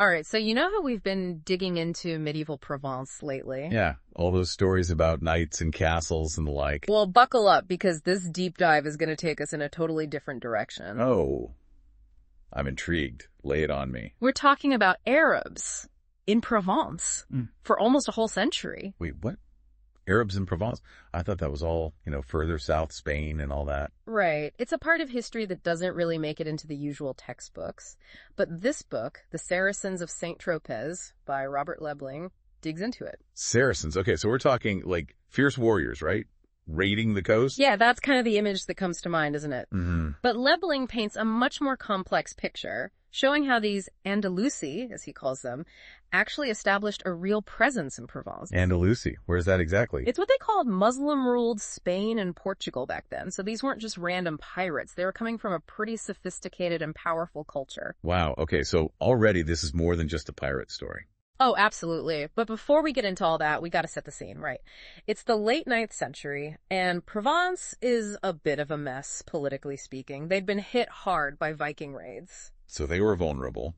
All right, so you know how we've been digging into medieval Provence lately? Yeah, all those stories about knights and castles and the like. Well, buckle up because this deep dive is going to take us in a totally different direction. Oh, I'm intrigued. Lay it on me. We're talking about Arabs in Provence for almost a whole century. Wait, what? Arabs in Provence? I thought that was all, further south, Spain and all that. Right. It's a part of history that doesn't really make it into the usual textbooks. But this book, The Saracens of St. Tropez by Robert Lebling, digs into it. Saracens. Okay, so we're talking like fierce warriors, right? Raiding the coast? Yeah, that's kind of the image that comes to mind, isn't it? Mm-hmm. But Lebling paints a much more complex picture, showing how these Andalusi, as he calls them, actually established a real presence in Provence. Andalusi. Where's that exactly? It's what they called Muslim-ruled Spain and Portugal back then. So these weren't just random pirates. They were coming from a pretty sophisticated and powerful culture. Wow. Okay, so already this is more than just a pirate story. Oh, absolutely. But before we get into all that, we got to set the scene, right? It's the late 9th century, and Provence is a bit of a mess, politically speaking. They'd been hit hard by Viking raids. So they were vulnerable,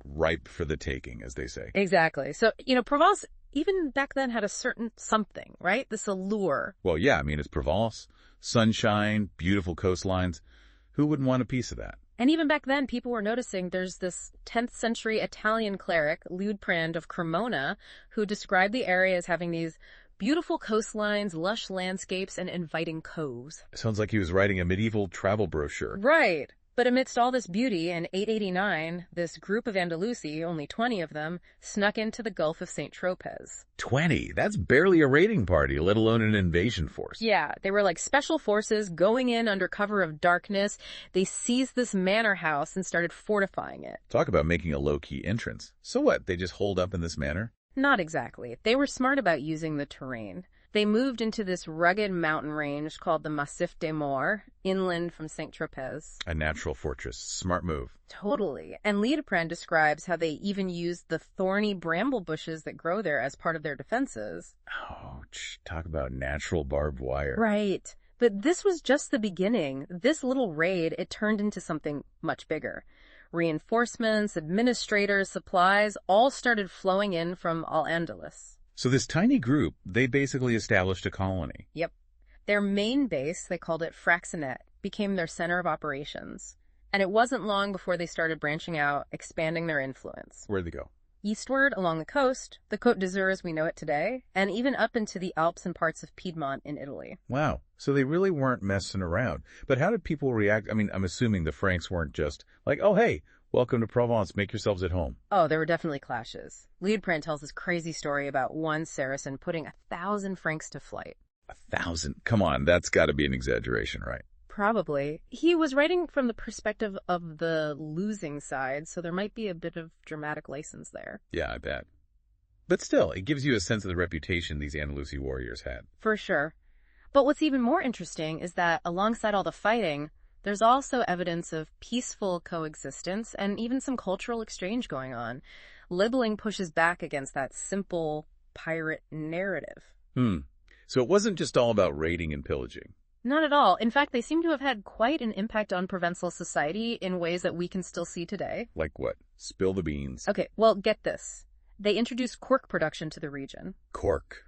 ripe for the taking, as they say. Exactly. So, Provence, even back then, had a certain something, right? This allure. Well, yeah, it's Provence, sunshine, beautiful coastlines. Who wouldn't want a piece of that? And even back then, people were noticing there's this 10th century Italian cleric, Liutprand of Cremona, who described the area as having these beautiful coastlines, lush landscapes, and inviting coves. Sounds like he was writing a medieval travel brochure. Right. But amidst all this beauty, in 889, this group of Andalusi, only 20 of them, snuck into the Gulf of St. Tropez. 20? That's barely a raiding party, let alone an invasion force. Yeah, they were like special forces going in under cover of darkness. They seized this manor house and started fortifying it. Talk about making a low-key entrance. So what, they just holed up in this manor? Not exactly. They were smart about using the terrain. They moved into this rugged mountain range called the Massif des Moors, inland from St. Tropez. A natural fortress. Smart move. Totally. And Liutprand describes how they even used the thorny bramble bushes that grow there as part of their defenses. Oh, talk about natural barbed wire. Right. But this was just the beginning. This little raid, it turned into something much bigger. Reinforcements, administrators, supplies, all started flowing in from Al-Andalus. So this tiny group, they basically established a colony. Yep. Their main base, they called it Fraxinet, became their center of operations. And it wasn't long before they started branching out, expanding their influence. Where'd they go? Eastward along the coast, the Côte d'Azur as we know it today, and even up into the Alps and parts of Piedmont in Italy. Wow. So they really weren't messing around. But how did people react? I'm assuming the Franks weren't just like, oh, hey, welcome to Provence, make yourselves at home. Oh, there were definitely clashes. Liutprand tells this crazy story about one Saracen putting 1,000 Franks to flight. 1,000? Come on, that's got to be an exaggeration, right? Probably. He was writing from the perspective of the losing side, so there might be a bit of dramatic license there. Yeah, I bet. But still, it gives you a sense of the reputation these Andalusi warriors had. For sure. But what's even more interesting is that alongside all the fighting, there's also evidence of peaceful coexistence and even some cultural exchange going on. Lebling pushes back against that simple pirate narrative. So it wasn't just all about raiding and pillaging. Not at all. In fact, they seem to have had quite an impact on Provençal society in ways that we can still see today. Like what? Spill the beans. Okay, well, get this. They introduced cork production to the region. Cork.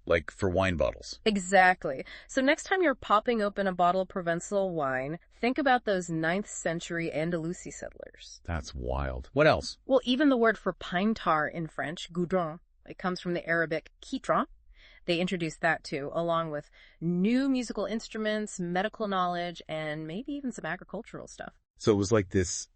Like for wine bottles. Exactly. So next time you're popping open a bottle of Provençal wine, think about those 9th century Andalusi settlers. That's wild. What else? Well, even the word for pine tar in French, goudron, it comes from the Arabic quitran. They introduced that too, along with new musical instruments, medical knowledge, and maybe even some agricultural stuff. So it was like this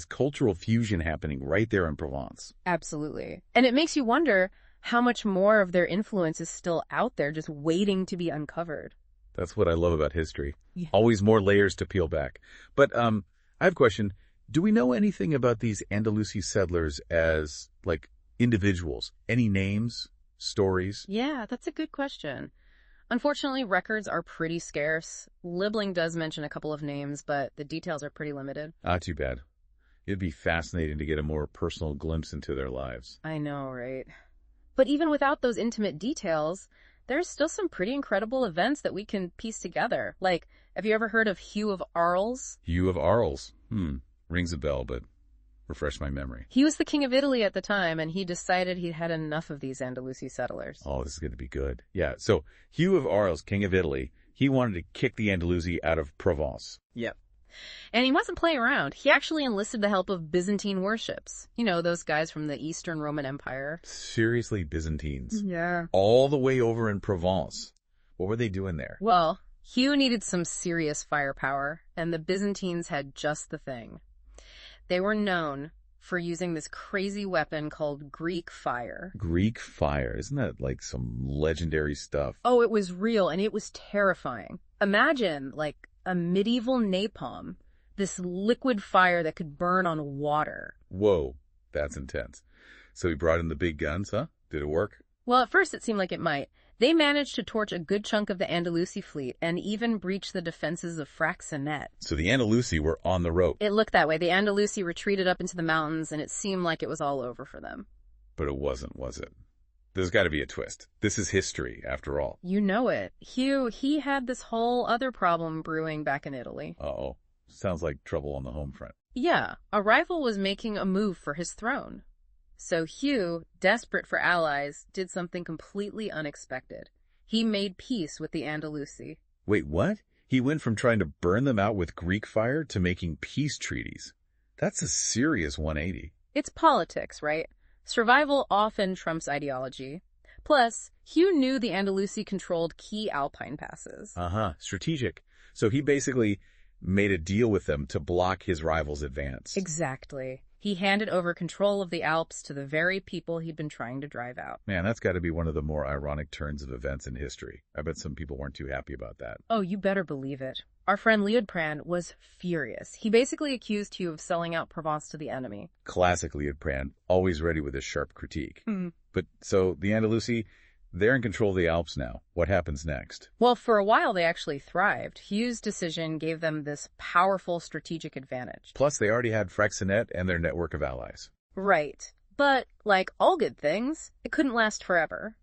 cultural fusion happening right there in Provence. Absolutely. And it makes you wonder how much more of their influence is still out there just waiting to be uncovered. That's what I love about history. Yeah. Always more layers to peel back. But I have a question. Do we know anything about these Andalusi settlers as, like, individuals? Any names? Stories? Yeah, that's a good question. Unfortunately, records are pretty scarce. Lebling does mention a couple of names, but the details are pretty limited. Ah, too bad. It'd be fascinating to get a more personal glimpse into their lives. I know, right? But even without those intimate details, there's still some pretty incredible events that we can piece together. Like, have you ever heard of Hugh of Arles? Hugh of Arles. Rings a bell, but Refresh my memory. He was the king of Italy at the time, and he decided he'd had enough of these Andalusi settlers. Oh, this is going to be good. Yeah, so Hugh of Arles, king of Italy, he wanted to kick the Andalusi out of Provence. Yep. And he wasn't playing around. He actually enlisted the help of Byzantine warships. You know, those guys from the Eastern Roman Empire. Seriously, Byzantines. Yeah. All the way over in Provence. What were they doing there? Well, Hugh needed some serious firepower, and the Byzantines had just the thing. They were known for using this crazy weapon called Greek fire. Greek fire. Isn't that like some legendary stuff? Oh, it was real, and it was terrifying. Imagine, like, a medieval napalm. This liquid fire that could burn on water. Whoa, that's intense. So he brought in the big guns, huh? Did it work? Well, at first it seemed like it might. They managed to torch a good chunk of the Andalusi fleet and even breach the defenses of Fraxinet. So the Andalusi were on the rope. It looked that way. The Andalusi retreated up into the mountains, and it seemed like it was all over for them. But it wasn't, was it? There's got to be a twist. This is history, after all. You know it. Hugh, he had this whole other problem brewing back in Italy. Uh-oh. Sounds like trouble on the home front. Yeah, a rival was making a move for his throne. So Hugh, desperate for allies, did something completely unexpected. He made peace with the Andalusi. Wait, what? He went from trying to burn them out with Greek fire to making peace treaties. That's a serious 180. It's politics, right? Survival often trumps ideology. Plus, Hugh knew the Andalusi controlled key Alpine passes. Uh-huh, strategic. So he basically made a deal with them to block his rival's advance. Exactly. He handed over control of the Alps to the very people he'd been trying to drive out. Man, that's got to be one of the more ironic turns of events in history. I bet some people weren't too happy about that. Oh, you better believe it. Our friend Liutprand was furious. He basically accused Hugh of selling out Provence to the enemy. Classic Liutprand, always ready with a sharp critique. Hmm. But so the Andalusi, they're in control of the Alps now. What happens next? Well, for a while they actually thrived. Hugh's decision gave them this powerful strategic advantage. Plus, they already had Fraxinet and their network of allies. Right. But, like all good things, it couldn't last forever.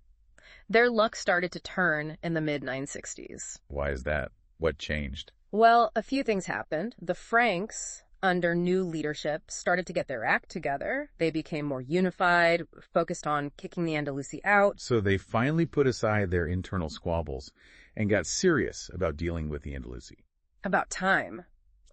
Their luck started to turn in the mid-960s. Why is that? What changed? Well, a few things happened. The Franks, under new leadership, started to get their act together. They became more unified, focused on kicking the Andalusi out. So they finally put aside their internal squabbles and got serious about dealing with the Andalusi. About time.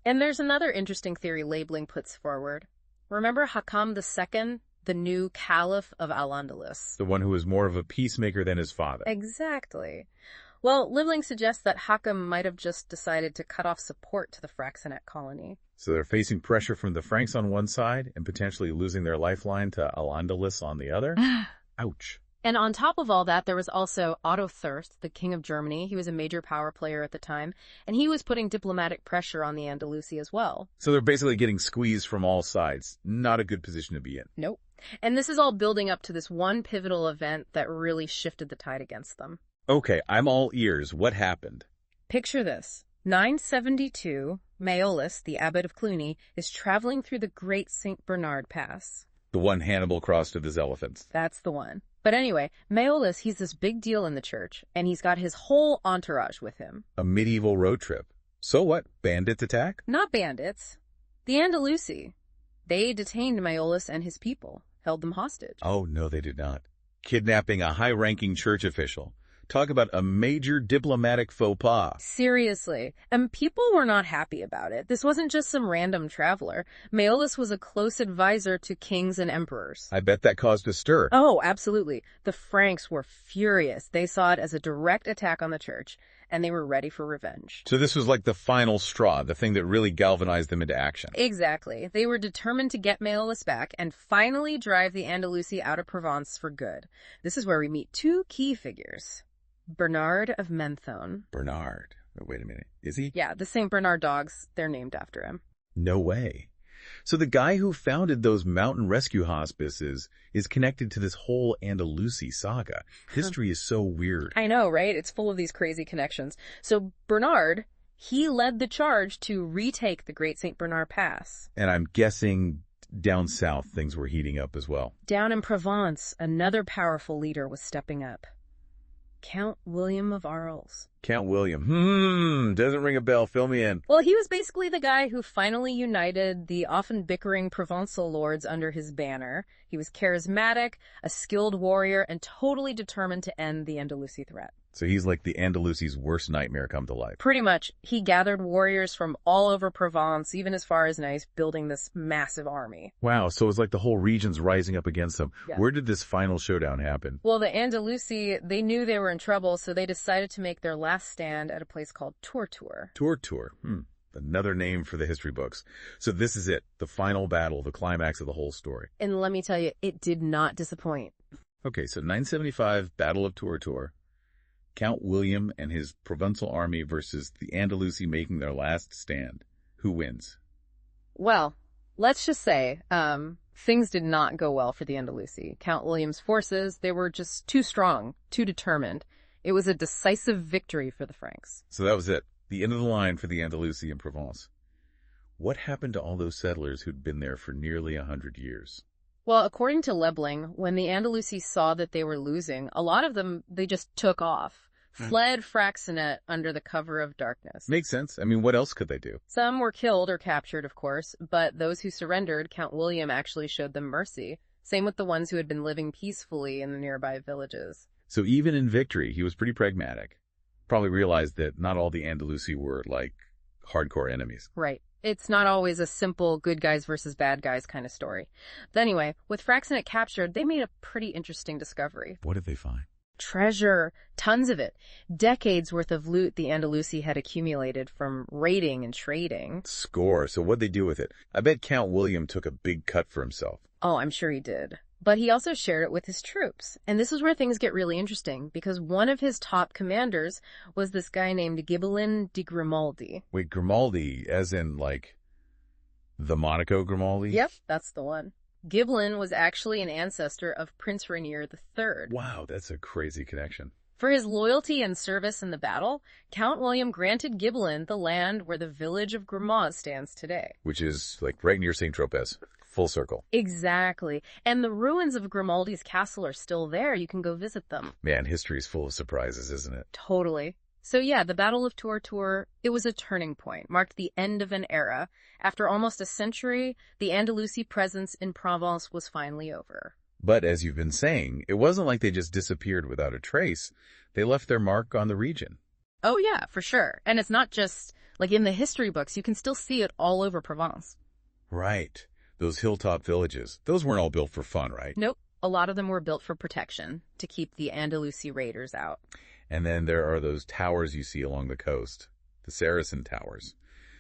And there's another interesting theory labeling puts forward. Remember Hakam II, the new Caliph of Al-Andalus? The one who was more of a peacemaker than his father. Exactly. Well, Liebling suggests that Hakam might have just decided to cut off support to the Fraxinet colony. So they're facing pressure from the Franks on one side and potentially losing their lifeline to Al-Andalus on the other? Ouch. And on top of all that, there was also Otto Thirst, the king of Germany. He was a major power player at the time, and he was putting diplomatic pressure on the Andalusi as well. So they're basically getting squeezed from all sides. Not a good position to be in. Nope. And this is all building up to this one pivotal event that really shifted the tide against them. Okay, I'm all ears. What happened? Picture this. 972, Maeolus, the abbot of Cluny, is traveling through the Great St. Bernard Pass. The one Hannibal crossed with his elephants. That's the one. But anyway, Maeolus, he's this big deal in the church, and he's got his whole entourage with him. A medieval road trip. So what? Bandits attack? Not bandits. The Andalusi. They detained Maeolus and his people, held them hostage. Oh, no, they did not. Kidnapping a high-ranking church official. Talk about a major diplomatic faux pas. Seriously. And people were not happy about it. This wasn't just some random traveler. Maeolus was a close advisor to kings and emperors. I bet that caused a stir. Oh, absolutely. The Franks were furious. They saw it as a direct attack on the church, and they were ready for revenge. So this was like the final straw, the thing that really galvanized them into action. Exactly. They were determined to get Maeolus back and finally drive the Andalusi out of Provence for good. This is where we meet two key figures. Bernard of Menthone. Bernard. Wait a minute. Is he? Yeah, the St. Bernard dogs, they're named after him. No way. So the guy who founded those mountain rescue hospices is connected to this whole Andalusi saga. History is so weird. I know, right? It's full of these crazy connections. So Bernard, he led the charge to retake the Great St. Bernard Pass. And I'm guessing down south things were heating up as well. Down in Provence, another powerful leader was stepping up. Count William of Arles. Count William. Doesn't ring a bell. Fill me in. Well, he was basically the guy who finally united the often bickering Provençal lords under his banner. He was charismatic, a skilled warrior, and totally determined to end the Andalusi threat. So he's like the Andalusi's worst nightmare come to life. Pretty much. He gathered warriors from all over Provence, even as far as Nice, building this massive army. Wow, so it's like the whole region's rising up against him. Yeah. Where did this final showdown happen? Well, the Andalusi, they knew they were in trouble, so they decided to make their last stand at a place called Tropez. Tropez. Another name for the history books. So this is it, the final battle, the climax of the whole story. And let me tell you, it did not disappoint. Okay, so 975, Battle of Tropez. Count William and his Provençal army versus the Andalusi making their last stand. Who wins? Well, let's just say, things did not go well for the Andalusi. Count William's forces, they were just too strong, too determined. It was a decisive victory for the Franks. So that was it. The end of the line for the Andalusi in Provence. What happened to all those settlers who'd been there for nearly 100 years? Well, according to Lebling, when the Andalusi saw that they were losing, a lot of them, they just took off, fled Fraxinet under the cover of darkness. Makes sense. I mean, what else could they do? Some were killed or captured, of course, but those who surrendered, Count William actually showed them mercy. Same with the ones who had been living peacefully in the nearby villages. So even in victory, he was pretty pragmatic. Probably realized that not all the Andalusi were, like, hardcore enemies. Right. It's not always a simple good guys versus bad guys kind of story. But anyway, with Fraxinet captured, they made a pretty interesting discovery. What did they find? Treasure. Tons of it. Decades worth of loot the Andalusi had accumulated from raiding and trading. Score. So what'd they do with it? I bet Count William took a big cut for himself. Oh, I'm sure he did. But he also shared it with his troops. And this is where things get really interesting, because one of his top commanders was this guy named Ghibelin de Grimaldi. Wait, Grimaldi, as in, like, the Monaco Grimaldi? Yep, that's the one. Ghibelin was actually an ancestor of Prince Rainier III. Wow, that's a crazy connection. For his loyalty and service in the battle, Count William granted Ghibelin the land where the village of Gramont stands today. Which is, like, right near St. Tropez. Full circle. Exactly. And the ruins of Grimaldi's castle are still there. You can go visit them. Man, history's full of surprises, isn't it? Totally. So yeah, the Battle of Tropez, it was a turning point, marked the end of an era. After almost a century, the Andalusi presence in Provence was finally over. But as you've been saying, it wasn't like they just disappeared without a trace. They left their mark on the region. Oh yeah, for sure. And it's not just, like in the history books, you can still see it all over Provence. Right. Those hilltop villages, those weren't all built for fun, right? Nope. A lot of them were built for protection, to keep the Andalusi raiders out. And then there are those towers you see along the coast, the Saracen towers.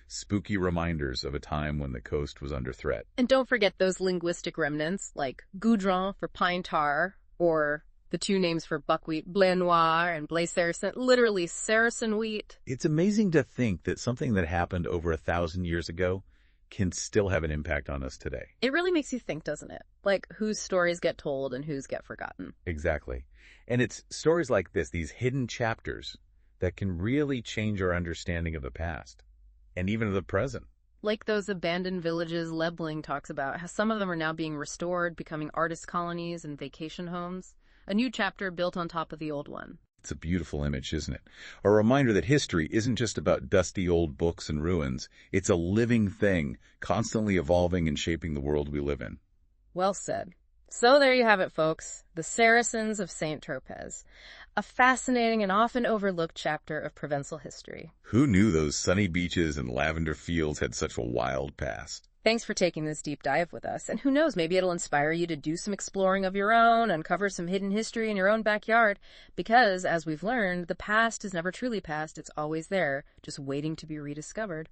Spooky reminders of a time when the coast was under threat. And don't forget those linguistic remnants, like goudron for pine tar, or the two names for buckwheat, blé noir and blé Saracen, literally Saracen wheat. It's amazing to think that something that happened over 1,000 years ago can still have an impact on us today. It really makes you think, doesn't it? Like, whose stories get told and whose get forgotten. Exactly. And it's stories like this, these hidden chapters, that can really change our understanding of the past, and even of the present. Like those abandoned villages Lebling talks about, how some of them are now being restored, becoming artist colonies and vacation homes. A new chapter built on top of the old one. It's a beautiful image, isn't it? A reminder that history isn't just about dusty old books and ruins. It's a living thing, constantly evolving and shaping the world we live in. Well said. So there you have it, folks. The Saracens of St. Tropez. A fascinating and often overlooked chapter of Provençal history. Who knew those sunny beaches and lavender fields had such a wild past? Thanks for taking this deep dive with us, and who knows, maybe it'll inspire you to do some exploring of your own, uncover some hidden history in your own backyard, because, as we've learned, the past is never truly past, it's always there, just waiting to be rediscovered.